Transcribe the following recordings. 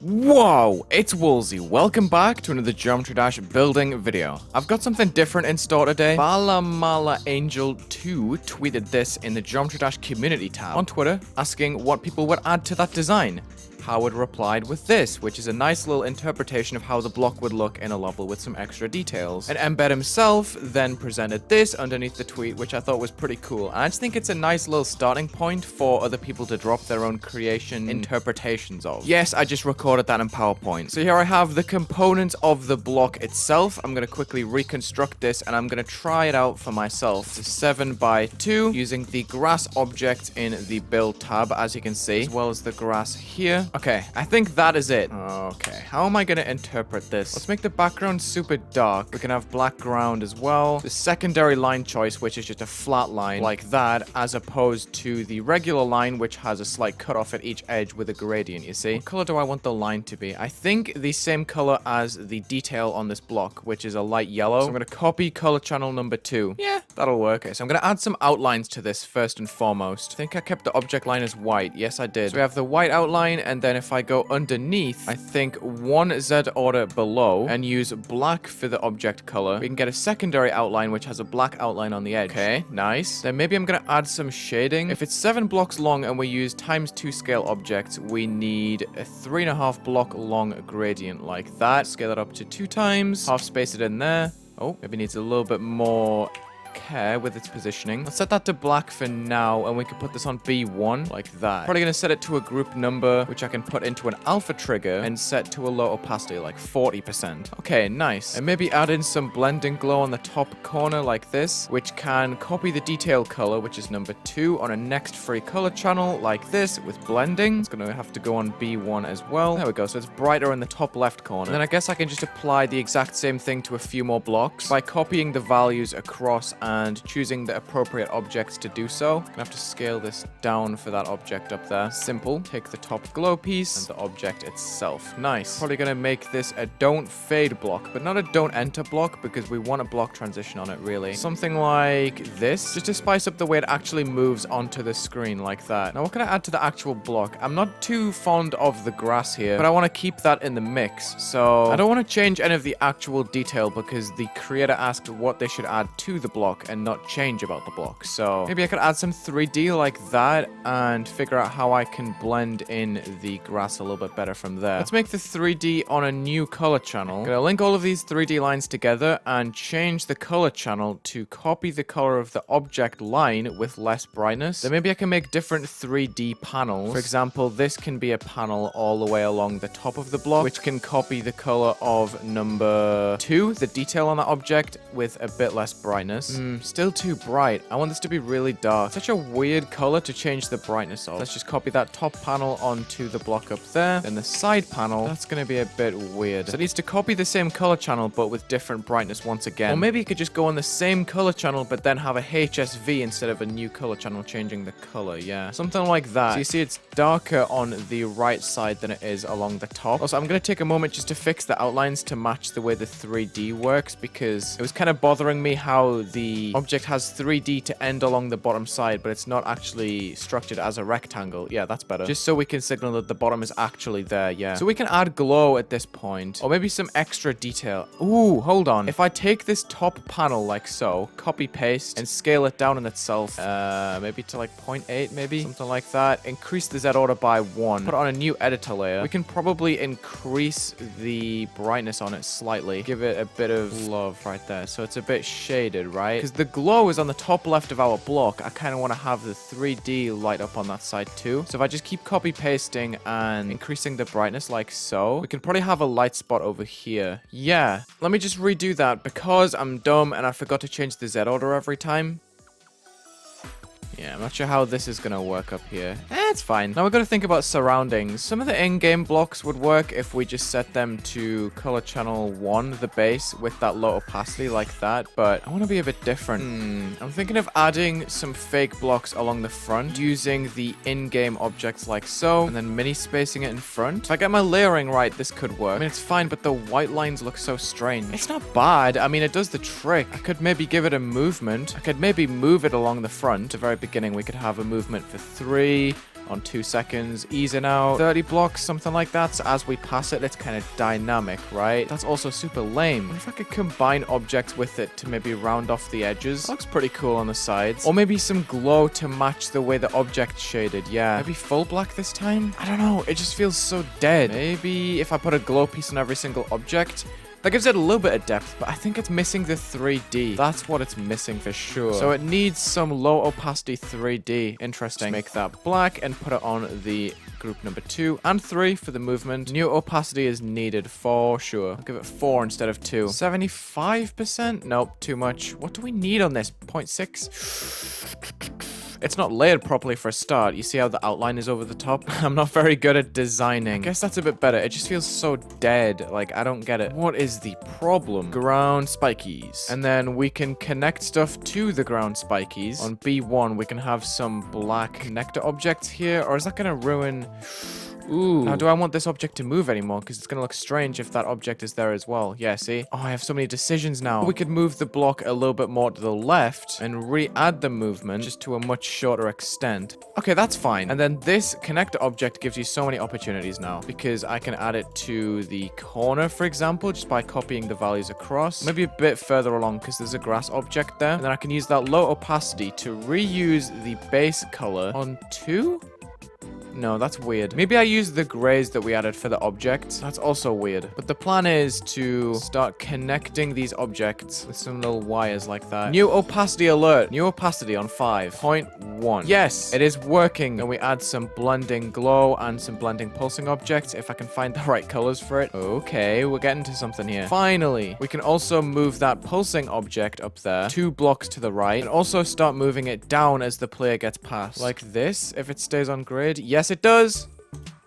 Whoa, it's Wulzy. Welcome back to another Geometry Dash building video. I've got something different in store today. Balamala Angel 2 tweeted this in the Geometry Dash community tab on Twitter, asking what people would add to that design. Howard replied with this, which is a nice little interpretation of how the block would look in a level with some extra details. And Embed himself then presented this underneath the tweet, which I thought was pretty cool. And I just think it's a nice little starting point for other people to drop their own creation interpretations of. Yes, I just recorded that in PowerPoint. So here I have the components of the block itself. I'm going to quickly reconstruct this and I'm going to try it out for myself. It's a 7x2 using the grass object in the build tab, as you can see, as well as the grass here. Okay, I think that is it. Okay, how am I going to interpret this? Let's make the background super dark. We can have black ground as well. The secondary line choice, which is just a flat line like that, as opposed to the regular line, which has a slight cutoff at each edge with a gradient, you see? What color do I want the line to be? I think the same color as the detail on this block, which is a light yellow. So I'm going to copy color channel number 2. Yeah, that'll work. Okay, so I'm going to add some outlines to this first and foremost. I think I kept the object line as white. Yes, I did. So we have the white outline, and then if I go underneath, I think one Z order below and use black for the object color, we can get a secondary outline which has a black outline on the edge. Okay, nice. Then maybe I'm gonna add some shading. If it's 7 blocks long and we use ×2 scale objects, we need a 3.5 block long gradient like that. Scale it up to 2 times, half space it in there. Oh, maybe needs a little bit more care with its positioning. Let's set that to black for now, and we can put this on B1 like that. Probably gonna set it to a group number, which I can put into an alpha trigger and set to a low opacity, like 40%. Okay, nice. And maybe add in some blending glow on the top corner like this, which can copy the detail color, which is number 2, on a next free color channel like this with blending. It's gonna have to go on B1 as well. There we go. So it's brighter in the top left corner. And then I guess I can just apply the exact same thing to a few more blocks by copying the values across and choosing the appropriate objects to do so. I'm gonna have to scale this down for that object up there. Simple. Take the top glow piece and the object itself. Nice. Probably gonna make this a don't fade block, but not a don't enter block because we want a block transition on it, really. Something like this, just to spice up the way it actually moves onto the screen like that. Now, what can I add to the actual block? I'm not too fond of the grass here, but I want to keep that in the mix. So I don't want to change any of the actual detail because the creator asked what they should add to the block and not change about the block. So maybe I could add some 3D like that and figure out how I can blend in the grass a little bit better from there. Let's make the 3D on a new color channel. I'm gonna link all of these 3D lines together and change the color channel to copy the color of the object line with less brightness. Then maybe I can make different 3D panels. For example, this can be a panel all the way along the top of the block, which can copy the color of number 2, the detail on that object, with a bit less brightness. Still too bright. I want this to be really dark. Such a weird color to change the brightness of. Let's just copy that top panel onto the block up there. Then the side panel, that's going to be a bit weird. So it needs to copy the same color channel, but with different brightness once again. Or maybe you could just go on the same color channel, but then have a HSV instead of a new color channel changing the color. Yeah, something like that. So you see it's darker on the right side than it is along the top. Also, I'm going to take a moment just to fix the outlines to match the way the 3D works because it was kind of bothering me how the object has 3D to end along the bottom side, but it's not actually structured as a rectangle. Yeah, that's better. Just so we can signal that the bottom is actually there, yeah. So we can add glow at this point, or maybe some extra detail. Ooh, hold on. If I take this top panel like so, copy paste, and scale it down in itself, maybe to like 0.8, maybe? Something like that. Increase the Z order by 1. Put it on a new editor layer. We can probably increase the brightness on it slightly. Give it a bit of love right there. So it's a bit shaded, right? Because the glow is on the top left of our block. I kind of want to have the 3D light up on that side too. So if I just keep copy pasting and increasing the brightness like so, we can probably have a light spot over here. Yeah, let me just redo that because I'm dumb and I forgot to change the Z order every time. Yeah, I'm not sure how this is going to work up here. It's fine. Now we've got to think about surroundings. Some of the in-game blocks would work if we just set them to color channel 1, the base, with that low opacity like that, but I want to be a bit different. I'm thinking of adding some fake blocks along the front using the in-game objects like so, and then mini spacing it in front. If I get my layering right, this could work. I mean, it's fine, but the white lines look so strange. It's not bad. I mean, it does the trick. I could maybe give it a movement. I could maybe move it along the front. At the very beginning, we could have a movement for 3, on 2 seconds, easing out 30 blocks, something like that. So as we pass it, it's kind of dynamic, right? That's also super lame. What if I could combine objects with it to maybe round off the edges? Looks pretty cool on the sides. Or maybe some glow to match the way the object shaded. Yeah, maybe full black this time? I don't know. It just feels so dead. Maybe if I put a glow piece on every single object, that gives it a little bit of depth, but I think it's missing the 3D. That's what it's missing for sure. So it needs some low opacity 3D. Interesting. Make that black and put it on the group number 2 and 3 for the movement. New opacity is needed for sure. I'll give it 4 instead of 2. 75%? Nope, too much. What do we need on this? 0.6? It's not layered properly for a start. You see how the outline is over the top? I'm not very good at designing. I guess that's a bit better. It just feels so dead. Like, I don't get it. What is the problem? Ground spikies. And then we can connect stuff to the ground spikies. On B1, we can have some black connector objects here. Or is that going to ruin... Ooh. Now, do I want this object to move anymore? Because it's going to look strange if that object is there as well. Yeah, see? Oh, I have so many decisions now. We could move the block a little bit more to the left and re-add the movement just to a much shorter extent. Okay, that's fine. And then this connector object gives you so many opportunities now because I can add it to the corner, for example, just by copying the values across. Maybe a bit further along because there's a grass object there. And then I can use that low opacity to reuse the base color on 2? No, that's weird. Maybe I use the grays that we added for the objects. That's also weird. But the plan is to start connecting these objects with some little wires like that. New opacity alert. New opacity on 5.1. Yes, it is working. And we add some blending glow and some blending pulsing objects if I can find the right colors for it. Okay, we're getting to something here. Finally, we can also move that pulsing object up there 2 blocks to the right and also start moving it down as the player gets past. Like this, if it stays on grid. Yes, it does.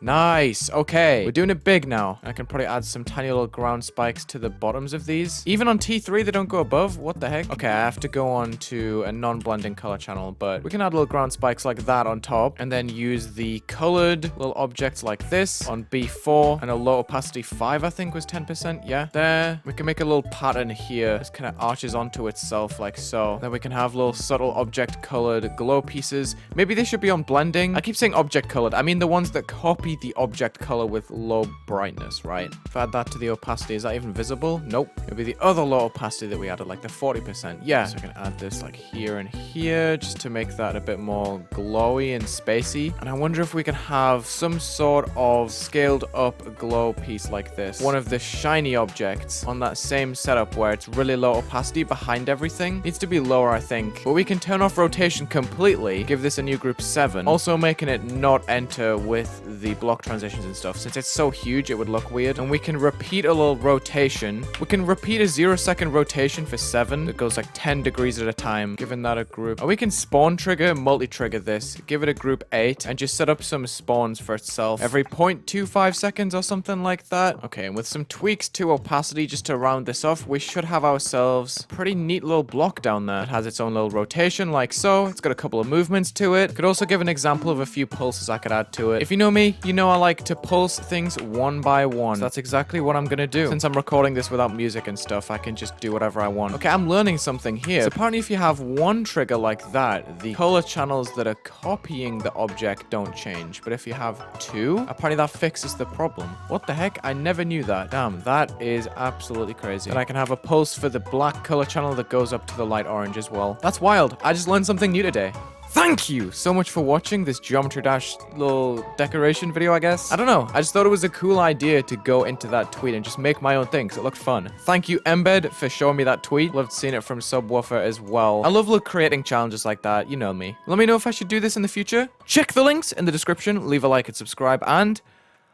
Nice. Okay. We're doing it big now. I can probably add some tiny little ground spikes to the bottoms of these. Even on T3, they don't go above. What the heck? Okay, I have to go on to a non-blending color channel, but we can add little ground spikes like that on top and then use the colored little objects like this on B4 and a low opacity 5, I think was 10%. Yeah, there. We can make a little pattern here. This kind of arches onto itself like so. Then we can have little subtle object colored glow pieces. Maybe they should be on blending. I keep saying object colored. I mean the ones that copy the object color with low brightness, right? If I add that to the opacity, is that even visible? Nope. It'll be the other low opacity that we added, like the 40%. Yeah. So I can add this like here and here just to make that a bit more glowy and spacey. And I wonder if we can have some sort of scaled up glow piece like this. One of the shiny objects on that same setup where it's really low opacity behind everything. Needs to be lower, I think. But we can turn off rotation completely. Give this a new group 7. Also making it not enter with the block transitions and stuff. Since it's so huge, it would look weird. And we can repeat a little rotation. We can repeat a 0-second rotation for 7 that goes like 10 degrees at a time, giving that a group. And we can spawn trigger, multi-trigger this, give it a group 8, and just set up some spawns for itself every 0.25 seconds or something like that. Okay, and with some tweaks to opacity just to round this off, we should have ourselves a pretty neat little block down there. It has its own little rotation like so. It's got a couple of movements to it. Could also give an example of a few pulses I could add to it. If you know me, you know I like to pulse things one by one. So that's exactly what I'm gonna do. Since I'm recording this without music and stuff, I can just do whatever I want. Okay, I'm learning something here. So apparently if you have one trigger like that, the color channels that are copying the object don't change. But if you have 2, apparently that fixes the problem. What the heck? I never knew that. Damn, that is absolutely crazy. And I can have a pulse for the black color channel that goes up to the light orange as well. That's wild. I just learned something new today. Thank you so much for watching this Geometry Dash little decoration video, I guess. I don't know. I just thought it was a cool idea to go into that tweet and just make my own thing because it looked fun. Thank you, Embed, for showing me that tweet. Loved seeing it from Subwoofer as well. I love creating challenges like that. You know me. Let me know if I should do this in the future. Check the links in the description. Leave a like and subscribe. And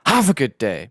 have a good day.